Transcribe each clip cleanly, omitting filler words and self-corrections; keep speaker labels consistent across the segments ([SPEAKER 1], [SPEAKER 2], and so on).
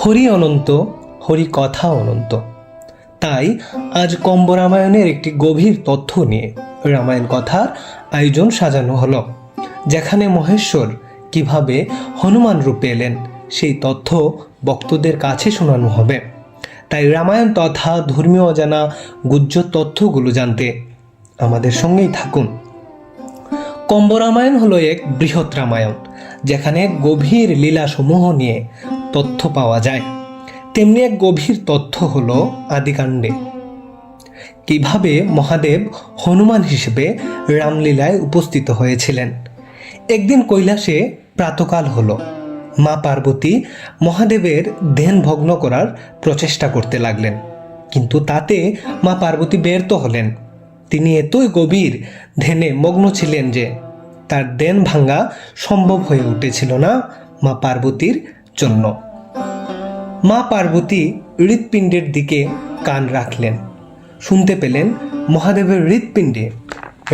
[SPEAKER 1] হরি অনন্ত, হরি কথা অনন্ত। তাই আজ কম্ব রামায়ণের একটি গভীর তথ্য নিয়ে রামায়ণ কথার আয়োজন সাজানো হলো, যেখানে মহেশ্বর কিভাবে হনুমান রূপে এলেন সেই তথ্য ভক্তদের কাছে শোনানো হবে। তাই রামায়ণ তথা ধর্মীয় অজানা গুহ্য তথ্যগুলো জানতে আমাদের সঙ্গেই থাকুন। কম্ব রামায়ণ হলো এক বৃহৎ রামায়ণ, যেখানে গভীর লীলাসমূহ নিয়ে তথ্য পাওয়া যায়। তেমনি এক গভীর তথ্য হলো আদিকাণ্ডে, কিভাবে মহাদেব হনুমান হিসেবে রামলীলায় উপস্থিত হয়েছিলেন। একদিন কৈলাসে প্রাতকাল হলো। মা পার্বতী মহাদেবের ধ্যান ভগ্ন করার প্রচেষ্টা করতে লাগলেন, কিন্তু তাতে মা পার্বতী ব্যর্থ হলেন। তিনি এতই গভীর ধ্যানে মগ্ন ছিলেন যে তার ধ্যান ভাঙা সম্ভব হয়ে উঠেছিল না মা পার্বতীর জন্য। মা পার্বতী হৃৎপিণ্ডের দিকে কান রাখলেন, শুনতে পেলেন মহাদেবের হৃৎপিণ্ডে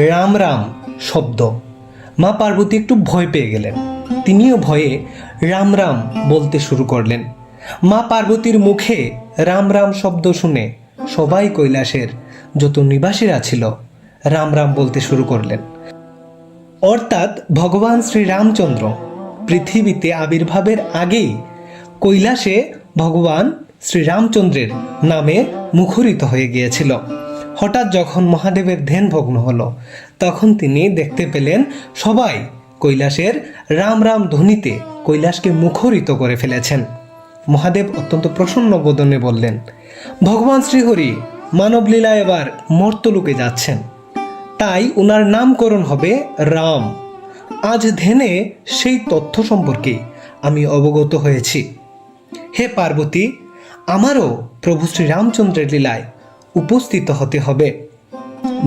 [SPEAKER 1] রাম রাম শব্দ। মা পার্বতী একটু ভয় পেয়ে গেলেন, তিনিও ভয়ে রাম রাম বলতে শুরু করলেন। মা পার্বতীর মুখে রাম রাম শব্দ শুনে সবাই কৈলাসের যত নিবাসীরা ছিল রাম রাম বলতে শুরু করলেন। অর্থাৎ ভগবান শ্রীরামচন্দ্র পৃথিবীতে আবির্ভাবের আগেই কৈলাসে ভগবান শ্রীরামচন্দ্রের নামে মুখরিত হয়ে গিয়েছিল। হঠাৎ যখন মহাদেবের ধ্যান ভগ্ন হলো, তখন তিনি দেখতে পেলেন সবাই কৈলাসের রাম রাম ধ্বনিতে কৈলাসকে মুখরিত করে ফেলেছেন। মহাদেব অত্যন্ত প্রসন্ন বদনে বললেন, ভগবান শ্রীহরি মানবলীলা এবার মর্তলোকে যাচ্ছেন, তাই ওনার নামকরণ হবে রাম। আজ ধ্যানে সেই তথ্য সম্পর্কে আমি অবগত হয়েছি। হে পার্বতী, আমারও প্রভু শ্রীরামচন্দ্রের লীলায় উপস্থিত হতে হবে,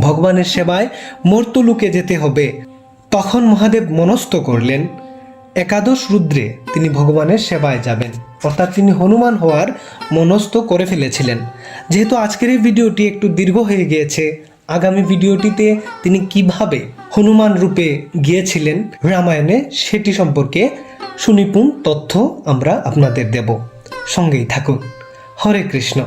[SPEAKER 1] ভগবানের সেবায় মর্তলোকে যেতে হবে। তখন মহাদেব মনস্থ করলেন একাদশ রুদ্রে তিনি ভগবানের সেবায় যাবেন, অর্থাৎ তিনি হনুমান হওয়ার মনস্থ করে ফেলেছিলেন। যেহেতু আজকের এই ভিডিওটি একটু দীর্ঘ হয়ে গিয়েছে, আগামী ভিডিওটিতে তিনি কিভাবে হনুমান রূপে গিয়েছিলেন রামায়ণে সেটি সম্পর্কে সুনিপুণ তথ্য আমরা আপনাদের দেব। সঙ্গেই থাকুন। হরে কৃষ্ণ।